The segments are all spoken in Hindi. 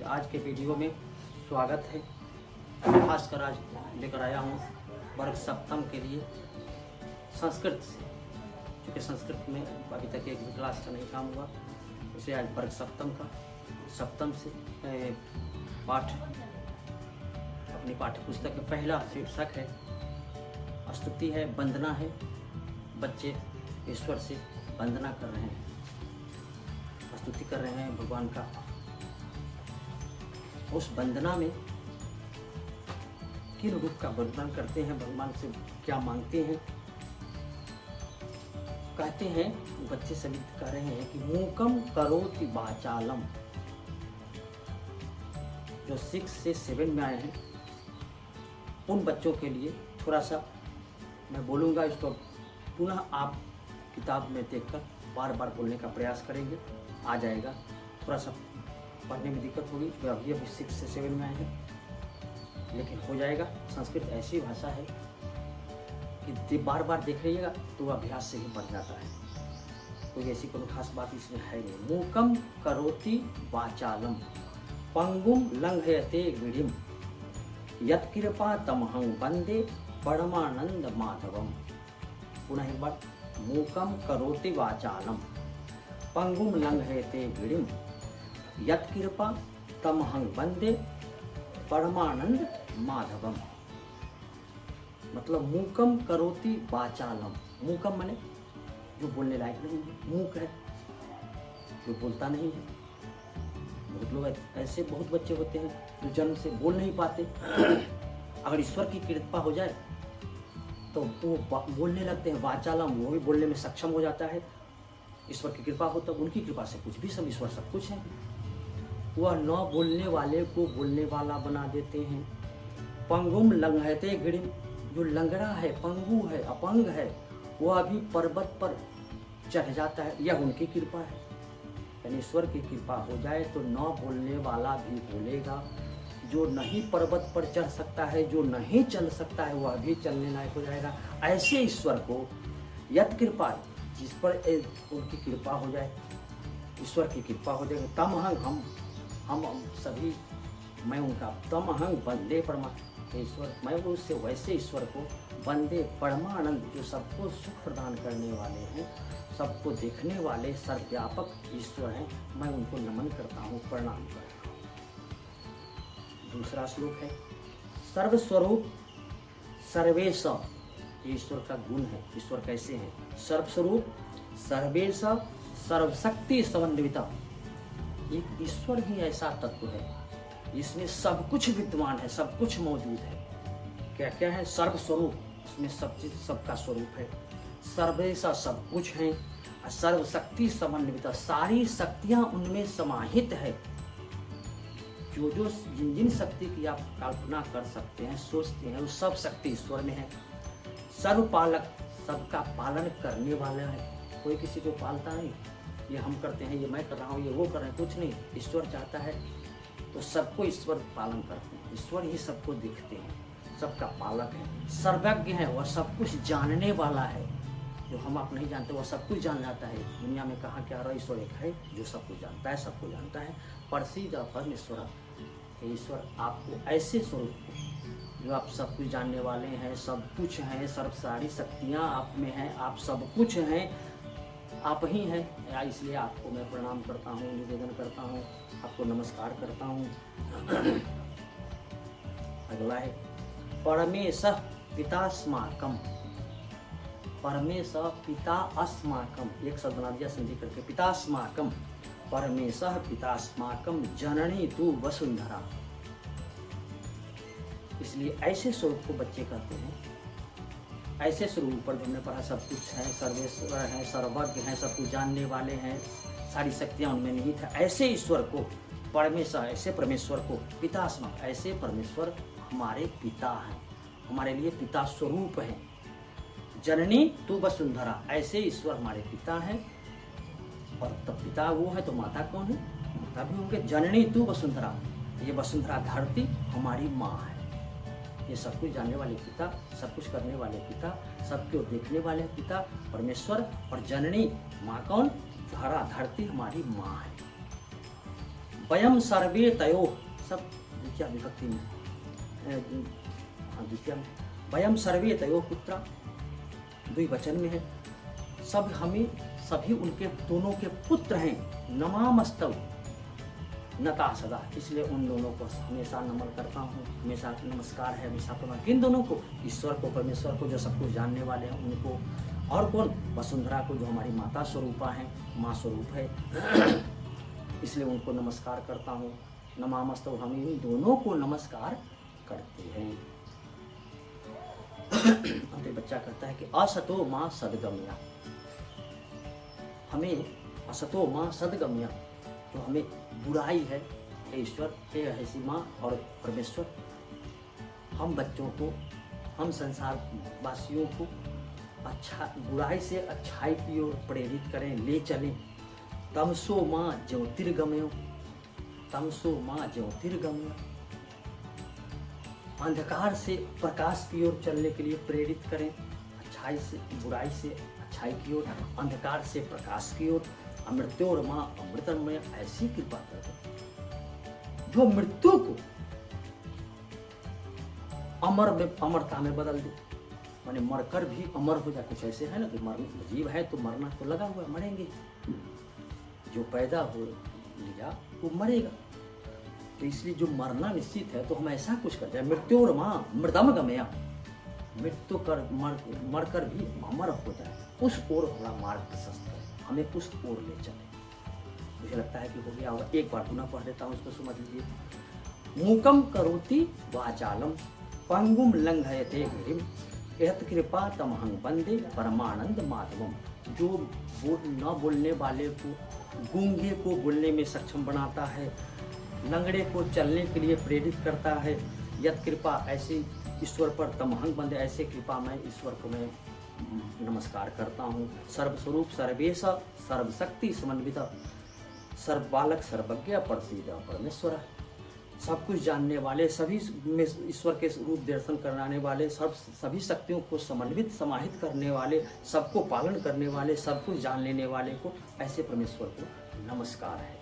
आज के वीडियो में स्वागत है। खासकर आज लेकर आया हूँ वर्ग सप्तम के लिए संस्कृत से, क्योंकि संस्कृत में अभी तक एक भी क्लास का नहीं काम हुआ, उसे आज वर्ग सप्तम से पाठ अपनी पाठ्य पुस्तक में पहला शीर्षक है स्तुति है, वंदना है। बच्चे ईश्वर से वंदना कर रहे हैं, स्तुति कर रहे हैं भगवान का। उस वंदना में किन रूप का वर्णन करते हैं, भगवान से क्या मांगते हैं। कहते हैं बच्चे सभी कह रहे हैं कि मूकम करोति वाचालम। जो 6 से 7 में आए हैं उन बच्चों के लिए थोड़ा सा मैं बोलूँगा, इसको पुनः आप किताब में देखकर बार बार बोलने का प्रयास करेंगे, आ जाएगा। थोड़ा सा पढ़ने में दिक्कत होगी, जो अभी 6 से 7 में आए हैं, लेकिन हो जाएगा। संस्कृत ऐसी भाषा है कि बार बार देख रहिएगा तो अभ्यास से ही बढ़ जाता है। कोई ऐसी कोई खास बात इसमें है नहीं। मूकम करोति वाचालम पंगुम लंघयते गिरिम यत्कृपा तमहं वंदे परमानंद माधवम। पुनः एक बार, मूकम करोति वाचालम पंगुम लंघयते गिरिम यत्कृपा तमहं वंदे परमानंद माधवम। मतलब मूकम करोति वाचालम। मूकम माने जो बोलने लायक नहीं है, मूक है, जो बोलता नहीं है। बहुत लोग ऐसे बहुत बच्चे होते हैं जो जन्म से बोल नहीं पाते। अगर ईश्वर की कृपा हो जाए तो वो बोलने लगते हैं, वाचालम, वो भी बोलने में सक्षम हो जाता है। ईश्वर की कृपा हो तो उनकी कृपा से कुछ भी, सब ईश्वर सब कुछ है। वह न बोलने वाले को बोलने वाला बना देते हैं। पंगुम लंघयते गिरिम, जो लंगड़ा है, पंगु है, अपंग है, वह भी पर्वत पर चढ़ जाता है। यह उनकी कृपा है। यानी ईश्वर की कृपा हो जाए तो न बोलने वाला भी बोलेगा। जो नहीं पर्वत पर चढ़ सकता है, जो नहीं चल सकता है, वह भी चलने लायक हो जाएगा। ऐसे ईश्वर को यत् कृपा, जिस पर उनकी कृपा हो जाए, ईश्वर की कृपा हो जाएगी, तमहं, हम सभी, मैं उनका तमहं वंदे परमा ईश्वर, मैं उससे वैसे ईश्वर को वंदे परमानंद, जो सबको सुख प्रदान करने वाले हैं, सबको देखने वाले सर्वव्यापक ईश्वर हैं, मैं उनको नमन करता हूँ, प्रणाम करता हूँ। दूसरा श्लोक है सर्वस्वरूप सर्वेश। ईश्वर का गुण है। ईश्वर कैसे हैं? सर्वस्वरूप सर्वेश सर्वशक्ति समन्विता। एक ईश्वर ही ऐसा तत्व है, इसमें सब कुछ विद्यमान है, सब कुछ मौजूद है। क्या क्या है? सर्वस्वरूप, इसमें सब चीज, सबका स्वरूप है। सर्वेशा, सब कुछ है। सर्वशक्ति समन्विता, सारी शक्तियां उनमें समाहित है। जो जो जिन जिन शक्ति की आप कल्पना कर सकते हैं, सोचते हैं, वो सब शक्ति ईश्वर में है। सर्वपालक, सबका पालन करने वाला है। कोई किसी को पालता नहीं, ये हम करते हैं, ये मैं कर रहा हूँ, ये वो कर रहे हैं, कुछ नहीं। ईश्वर चाहता है तो सबको ईश्वर पालन करते हैं। ईश्वर ही सबको देखते हैं, सबका पालक है, सर्वज्ञ है, वह सब कुछ जानने वाला है। जो हम आप नहीं जानते वह सब कुछ जान जाता है। दुनिया में कहाँ क्या रहा, ईश्वर एक है जो सब कुछ जानता है, सबको जानता है। प्रसीद परमेश्वर, ईश्वर आपको ऐसे स्वरूप जो आप सब कुछ जानने वाले हैं, सब कुछ हैं, सर्व सारी शक्तियाँ आप में हैं, आप सब कुछ हैं, आप ही हैं। इसलिए आपको मैं प्रणाम करता हूँ, निवेदन करता हूँ, आपको नमस्कार करता हूँ। अगला है परमेश पितास्माकम। परमेश पिता अस्माकम, एक शब्द बना दिया संधि करके, पितास्माकम। परमेश पितास्माकम जननी तू वसुंधरा। इसलिए ऐसे स्वरूप को बच्चे कहते हैं। ऐसे स्वरूप पर हमने पढ़ा, सब कुछ है, सर्वेश्वर है, सर्वज्ञ है, सब कुछ जानने वाले हैं, सारी शक्तियां उनमें निहित है। ऐसे ईश्वर को परमेश्वर, ऐसे परमेश्वर को पितास्मा, ऐसे परमेश्वर हमारे पिता हैं, हमारे लिए पिता स्वरूप है। जननी तू वसुंधरा, ऐसे ईश्वर हमारे पिता हैं। और तब पिता वो है तो माता कौन है? माता भी होंगे। जननी तू वसुंधरा, ये वसुंधरा धरती हमारी माँ है। ये सब कुछ जानने वाले पिता, सब कुछ करने वाले पिता, सबको देखने वाले पिता परमेश्वर। और जननी माँ कौन? धरा, धरती हमारी माँ है। वयम सर्वे तयो, सब द्वितीया विभक्ति में, द्वितीया में, वयम सर्वे तयो पुत्रा द्विवचन में है, सब हमें सभी उनके दोनों के पुत्र हैं। नमामस्तव नता सदा, इसलिए उन दोनों को हमेशा नमन करता हूँ, हमेशा नमस्कार है, हमेशा प्रणाम। किन दोनों को? ईश्वर को, परमेश्वर को, जो सब कुछ जानने वाले हैं उनको, और कौन? वसुंधरा को, जो हमारी माता स्वरूपा है, माँ स्वरूप है, इसलिए उनको नमस्कार करता हूँ। नमामस्तव, हम इन दोनों को नमस्कार करते हैं। अंतिम बच्चा कहता है कि असतो माँ सद्गम्या, हमें असतो माँ सद्गम्या, जो हमें बुराई है, हे ईश्वर, हे ऐसी माँ और परमेश्वर, हम बच्चों को, हम संसार वासियों को अच्छा, बुराई से अच्छाई की ओर प्रेरित करें, ले चलें। तमसो माँ ज्योतिर्गमय, तमसो माँ ज्योतिर्गमय, अंधकार से प्रकाश की ओर चलने के लिए प्रेरित करें, अच्छाई से, बुराई से अच्छाई की ओर, अंधकार से प्रकाश की ओर। अमृत्योर माँ अमृतमय, ऐसी कृपा कर दो जो मृत्यु को अमर में, अमरता में बदल दे, माने मरकर भी अमर हो जाए। कुछ ऐसे है ना कि मरना, जीव है तो मरना तो लगा हुआ है, मरेंगे। जो पैदा हो लिया वो मरेगा, तो इसलिए जो मरना निश्चित है तो हम ऐसा कुछ कर जाए। मृत्योर माँ मृदम गमया, मृत्यु कर मर कर भी अमर हो जाए, उस ओर थोड़ा मार्ग प्रशस्त है, हमें उस ओर ले चले। मुझे लगता है कि हो गया होगा, एक बार पुनः पढ़ देता हूँ, उसको समझ लीजिए। मूकम करोति वाचालम पंगुम लंघयते गिरिम यत् कृपा तमहं वंदे परमानंद माधवम, जो न बोलने वाले को, गूंगे को बोलने में सक्षम बनाता है, लंगड़े को चलने के लिए प्रेरित करता है। यत् कृपा, ऐसे ईश्वर पर तमहं वंदे, ऐसे कृपा में ईश्वर को मैं नमस्कार करता हूँ। सर्वस्वरूप सर्वेश सर्वशक्ति समन्वित, सर्वबालक सर्वज्ञ प्रसीद परमेश्वर, सब कुछ जानने वाले, सभी में ईश्वर के रूप दर्शन कराने वाले, सभी शक्तियों को समन्वित समाहित करने वाले, सबको पालन करने वाले, सब कुछ जान लेने वाले को, ऐसे परमेश्वर को नमस्कार है।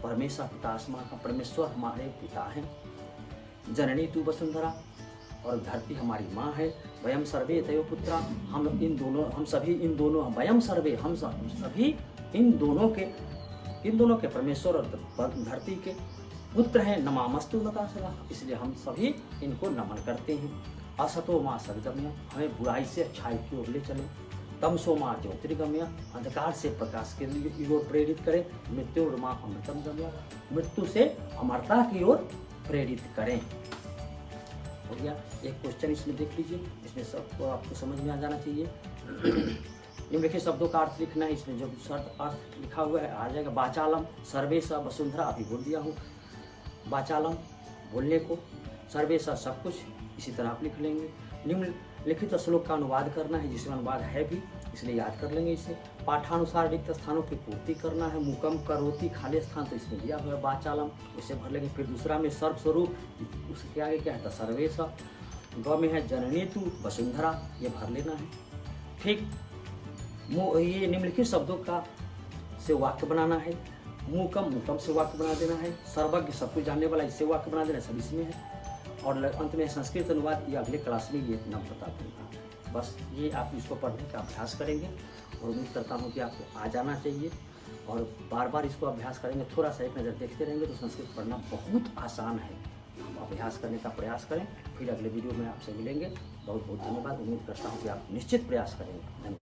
परमेश्वर पिता आसमां का परमेश्वर हमारे पिता हैं। जननी तू वसुंधरा, और धरती हमारी माँ है। वयम सर्वे तयो पुत्रा, हम इन दोनों, हम सभी इन दोनों, वयम सर्वे, हम सभी इन दोनों के परमेश्वर और धरती के पुत्र हैं। नमामस्तु नता सदा, इसलिए हम सभी इनको नमन करते हैं। असतो माँ सद्गम्य, हमें बुराई से अच्छाई की ओर ले चले। तमसो माँ ज्योतिर्गम्य, अंधकार से प्रकाश के लिए ओर प्रेरित करें। मृत्योर माँ अमृतम गम्य, मृत्यु से अमरता की ओर प्रेरित करें। हो गया। एक क्वेश्चन इसमें देख लीजिए, इसमें सबको आपको समझ में आ जाना चाहिए। निम्नलिखित शब्दों का अर्थ लिखना है, इसमें जो शब्द अर्थ लिखा हुआ है आ जाएगा। वाचालम सर्वेशा वसुंधरा, अभी बोल दिया हूँ। वाचालम बोलने को, सर्वेशा सब कुछ, इसी तरह आप लिख लेंगे। निम्नलिखित श्लोक का अनुवाद करना है, जिसमें अनुवाद है भी, इसलिए याद कर लेंगे इसे। पाठानुसार रिक्त स्थानों की पूर्ति करना है। मुकम करोति, खाली स्थान तो इसमें दिया हुआ है वाचालम, इसे भर लेंगे। फिर दूसरा में सर्वस्वरूप, उसके आगे क्या है? सर्वेशा। ग में है जननी तू वसुंधरा, ये भर लेना है। ठीक, ये निम्नलिखित शब्दों का से वाक्य बनाना है। मुकम से वाक्य बना देना है। सर्वज्ञ, सब कुछ जानने वाला, इससे वाक्य बना देना, सब इसमें है। और अंत में संस्कृत अनुवाद, ये अगले क्लास में ये नाम बता दूंगा। बस ये आप इसको पढ़ने का अभ्यास करेंगे और उम्मीद करता हूँ कि आपको आ जाना चाहिए। और बार बार इसको अभ्यास करेंगे, थोड़ा सा एक नज़र देखते रहेंगे तो संस्कृत पढ़ना बहुत आसान है। अभ्यास करने का प्रयास करें। फिर अगले वीडियो में आपसे मिलेंगे। बहुत बहुत धन्यवाद। उम्मीद करता हूँ कि आप निश्चित प्रयास करेंगे। धन्यवाद।